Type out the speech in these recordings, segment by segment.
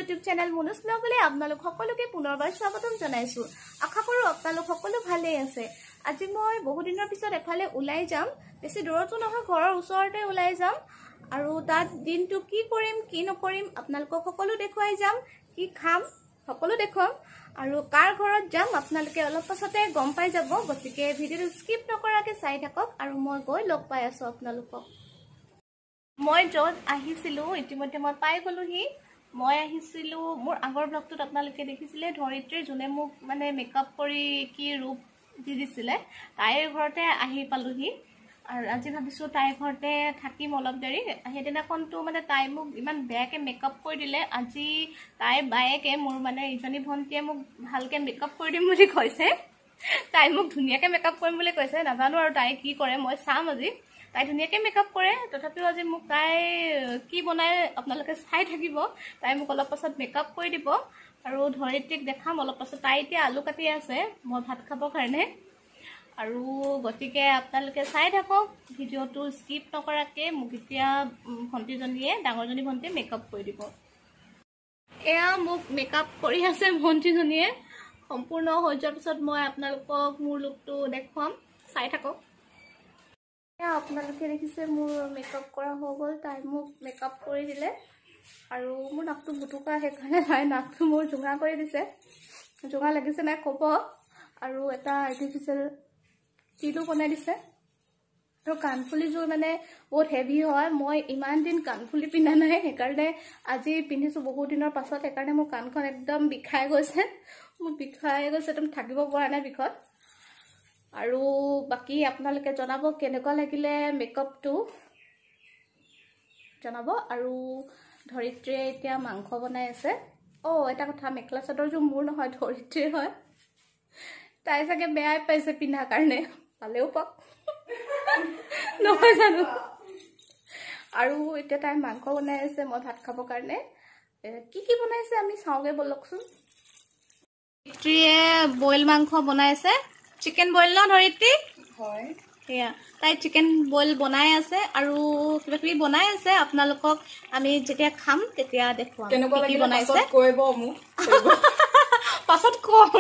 YouTube channel মুনুছ ব্লগলৈ আপোনালোক সকলোকে পুনৰবাৰ স্বাগতম জনাইছো। আশা কৰো আপোনালোক সকলো ভালেই আছে। আজি মই বহু দিনৰ পিছত এফালে ওলাই যাম, বেছি দূৰতো নহয়, ঘৰৰ ওচৰতে ওলাই যাম আৰু তাত দিনটো কি কৰিম কি নকৰিম আপোনালোকক সকলো দেখুৱাই যাম, কি খাম সকলো দেখুৱাম আৰু কাৰ ঘৰত যাম আপোনালোকে অলপ পাছতে গম পাই যাব। গতিকে ভিডিঅ'টো স্কিপ নকৰাকৈ চাই থাকক আৰু মই গৈ লগ পাই আছো আপোনালোকক। মই য'ত আহিছিলো ইতিমধ্যে মই পাই গলোহি। মই আহিছিলো মোৰ আগৰ ব্লগটোত আপোনালোকে দেখিছিলে ধৰিত্ৰীৰ যোনে মোক মানে মেকআপ কৰি কি ৰূপ দি দিছিলে, তাইৰ ঘৰতে আহি পালোহি আৰু আজি ভাবিছো তাইৰ ঘৰতে থাকিম অলপ দেৰি। সেইদিনাখনতো মানে তাই মোক ইমান বেয়াকৈ মেকআপ কৰি দিলে। আজি তাইৰ বায়েকে মোৰ মানে ইজনী ভণ্টিয়ে মোক ভালকৈ মেকআপ কৰি দিম বুলি কৈছে। তাই মোক ধুনীয়াকৈ মেকআপ কৰিম বুলি কৈছে, নাজানো আৰু তাই কি কৰে, মই চাম আজি। তাই ধুনীয়াকৈ মেকআপ কৰে, তথাপিও আজি মোক তাই কি বনাই আপোনালোকে চাই থাকিব। তাই মোক অলপ পাছত মেকআপ কৰি দিব আৰু ধৰিত্ৰীক দেখাম অলপ পাছত। তাই এতিয়া আলু কাটি আছে মই ভাত খাবৰ কাৰণে আৰু গতিকে আপোনালোকে চাই থাকক ভিডিঅ'টো স্কিপ নকৰাকৈ। মোক এতিয়া ভণ্টিজনীয়ে, ডাঙৰজনী ভণ্টিয়ে মেকআপ কৰি দিব। এয়া মোক মেকআপ কৰি আছে ভণ্টিজনীয়ে। সম্পূৰ্ণ হৈ যোৱাৰ পিছত মই আপোনালোকক মোৰ লুকটো দেখুৱাম, চাই থাকক। আপোনালোকে দেখিছে মোৰ মেকআপ কৰা হৈ গ'ল। তাই মোক মেকআপ কৰি দিলে আৰু মোৰ নাকটো বুটুকা, সেইকাৰণে তাই নাকটো মোৰ জোঙা কৰি দিছে। জোঙা লাগিছে নাই ক'ব। আৰু এটা আৰ্টিফিচিয়েল তিলো বনাই দিছে আৰু কাণফুলিযোৰ মানে বহুত হেভি হয়। মই ইমান দিন কাণফুলি পিন্ধা নাই, সেইকাৰণে আজি পিন্ধিছোঁ বহুত দিনৰ পাছত। সেইকাৰণে মোৰ কাণখন একদম বিষাই গৈছে, একদম থাকিব পৰা নাই বিষত। আৰু বাকী আপোনালোকে জনাব কেনেকুৱা লাগিলে মেকআপটো জনাব। আৰু ধৰিত্ৰীয়ে এতিয়া মাংস বনাই আছে। এটা কথা, মেখেলা চাদৰযোৰ মোৰ নহয়, ধৰিত্ৰীৰ হয়। তাই চাগে বেয়াই পাইছে পিন্ধাৰ কাৰণে, পালেও পাওক নহয় জানো। আৰু এতিয়া তাই মাংস বনাই আছে মই ভাত খাবৰ কাৰণে। কি বনাইছে আমি চাওঁগে বলকচোন। ধৰিত্ৰীয়ে বইল মাংস বনাই আছে, চিকেন বইল ন ধৰিত্ৰী? হয়। সেয়া তাই চিকেন বইল বনাই আছে আৰু কিবা কিবি বনাই আছে। আপোনালোকক আমি যেতিয়া খাম তেতিয়া দেখুৱাম কি বনাইছে। পাছত কম।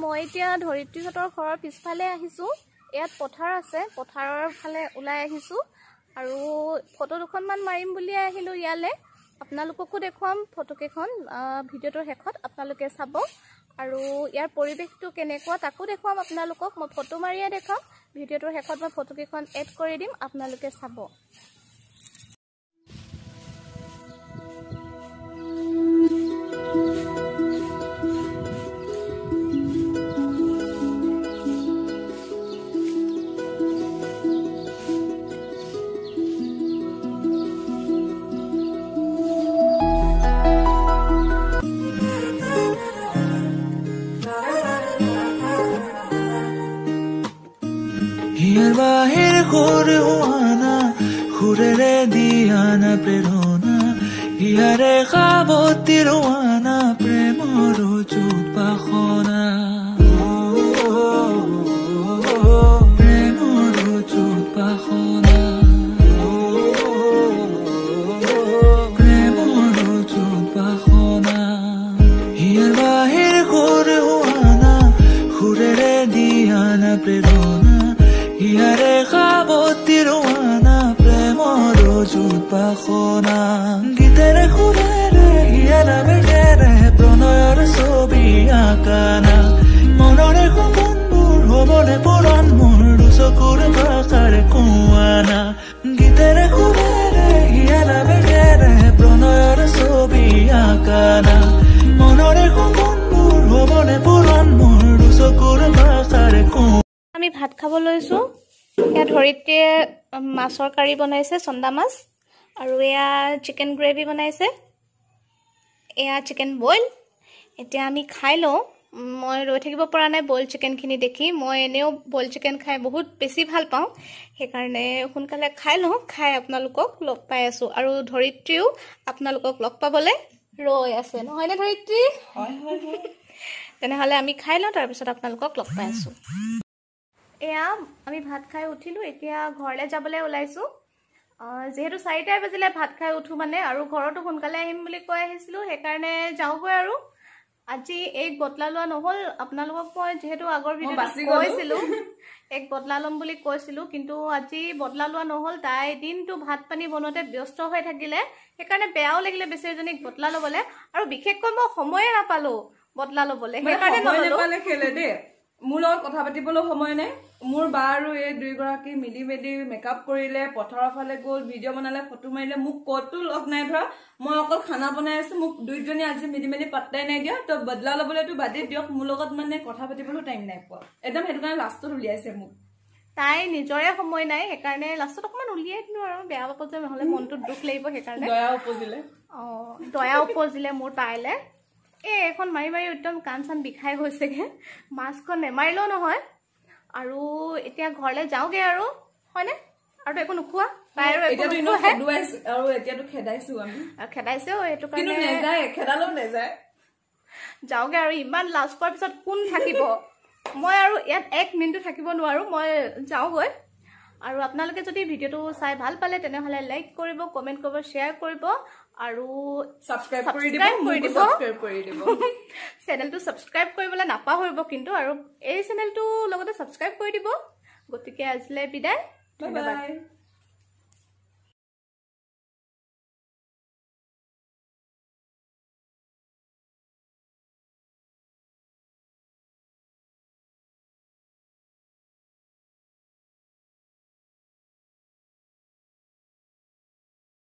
মই এতিয়া ধৰিত্ৰীহঁতৰ ঘৰৰ পিছফালে আহিছো। ইয়াত পথাৰ আছে, পথাৰৰ ফালে ওলাই আহিছো আৰু ফটো দুখনমান মাৰিম বুলি আহিলো ইয়ালৈ। আপোনালোককো দেখুৱাম ফটোকেইখন ভিডিঅ'টোৰ শেষত, আপোনালোকে চাব। আৰু ইয়াৰ পৰিৱেশটো কেনেকুৱা তাকো দেখুৱাম আপোনালোকক। মই ফটো মাৰিয়ে দেখাম, ভিডিঅ'টোৰ শেষত মই ফটোকেইখন এড কৰি দিম, আপোনালোকে চাব। বাহিৰ ঘুৰে হোৱানা ঘুৰেৰে দিয়ানা প্ৰেৰণা ইয়াৰে খাবতি ৰোৱানা প্ৰেমৰ যুত বাসনা প্ৰেমৰ যুত বাসনা প্ৰেমৰ যুত বাসনা ইয়াৰ বাহিৰ ঘুৰে হোৱানা ঘুৰেৰে দিয়ানা প্ৰেৰণা ইয়াৰে খাবতি ৰোৱানা প্ৰেমৰ যুত বাসনা গীতেৰে সুৰেৰে হিয়াৰা বেগেৰে প্ৰণয়ৰ ছবি আঁকানা মনৰে সপোনবোৰ হ'বলে পূৰণ মোৰ দুচকুৰ ভাষাৰে কোৱানা গীতেৰে সুৰেৰে হিয়াৰা বেগেৰে প্ৰণয়ৰ ছবি আঁকানা মনৰে সপোনবোৰ হ'বলে পূৰণ মোৰ দুচকুৰ ভাষাৰে কোৱানা। আমি ভাত খাব লৈছো। এয়া ধৰিত্ৰীয়ে মাছৰ কাৰী বনাইছে, চন্দা মাছ, আৰু এয়া চিকেন গ্ৰেভি বনাইছে, এয়া চিকেন বইল। এতিয়া আমি খাই লওঁ। মই ৰৈ থাকিব পৰা নাই বইল চিকেনখিনি দেখি। মই এনেও বইল চিকেন খাই বহুত বেছি ভাল পাওঁ, সেইকাৰণে সোনকালে খাই লওঁ। খাই আপোনালোকক লগ পাই আছো আৰু ধৰিত্ৰীও আপোনালোকক লগ পাবলৈ ৰৈ আছে, নহয়নে ধৰিত্ৰী? তেনেহ'লে আমি খাই লওঁ, তাৰপিছত আপোনালোকক লগ পাই আছো। এয়া আমি ভাত খাই উঠিলো, এতিয়া ঘৰলৈ যাবলৈ ওলাইছো যেহেতু 4টাই বাজিলে ভাত খাই উঠো মানে আৰু ঘৰতো সোনকালে আহিম বুলি কৈ আহিছিলো সেইকাৰণে যাওগৈ আৰু আজি এক বটলা লোৱা নহল আপোনালোকক মই যেহেতু আগৰ ভিডিঅ'ত কৈছিলো এক বটলা লম বুলি কৈছিলো কিন্তু আজি বটলা লোৱা নহল তাই দিনটো ভাত পানী বনোৱাতে ব্যস্ত হৈ থাকিলে সেইকাৰণে বেয়াও লাগিলে বেচেৰীজনীক বটলা লবলে আৰু বিশেষকৈ মই সময়ে নাপালো বটলা লবলে সেইকাৰণে নললো খেলে দে মোৰ লগত কথা পাতিবলৈ সময় নাই মোৰ বা আৰু এই দুইগৰাকী মিলি মেলি মেকআপ কৰিলে পথাৰৰ ফালে গ'ল ভিডিঅ' বনালে ফটো মাৰিলে মোক কতো লগ নাই ধৰা মই অকল খানা বনাই আছো মোক দুইজনী আজি মিলি মেলি পাত্তাই নাই দিয়া তো বদলা লবলৈতো বাদেই দিয়ক মোৰ লগত মানে কথা পাতিবলৈ টাইম নাই পোৱা একদম সেইটো কাৰণে লাষ্টত উলিয়াইছে মোক তাই নিজৰে সময় নাই সেইকাৰণে লাষ্টত অকমান উলিয়াই দিলো আৰু বেয়া পাব যে নহলে মনটো দুখ লাগিব সেইকাৰণে দয়া উপজিলে মোৰ তাইলে এখন মাৰি মাৰি একদম কাণ চান বিষাই গৈছেগে মাছখন নেমাৰিলেও নহয় আৰু এতিয়া ঘৰলৈ যাওগে আৰু হয়নে আৰু একো নোখোৱা তাইৰো এতিয়াতো খেদাইছো আমি খেদাইছেও এইটো কাৰণে খেদালেও নেযায় যাওগে আৰু ইমান লাজ পোৱাৰ পিছত কোন থাকিব মই আৰু ইয়াত 1 মিনিট থাকিব নোৱাৰো মই যাওগৈ আৰু আপোনালোকে যদি ভিডিঅ'টো চাই ভাল পালে তেনেহলে লাইক কৰিব কমেন্ট কৰিব শ্বেয়াৰ কৰিব আৰু সাবস্ক্ৰাইব কৰি দিব চেনেলটো সাবস্ক্ৰাইব কৰিবলৈ নাপাহৰিব কিন্তু আৰু এই চেনেলটো লগতে সাবস্ক্ৰাইব কৰি দিব গতিকে আজিলৈ বিদায় বাই বাই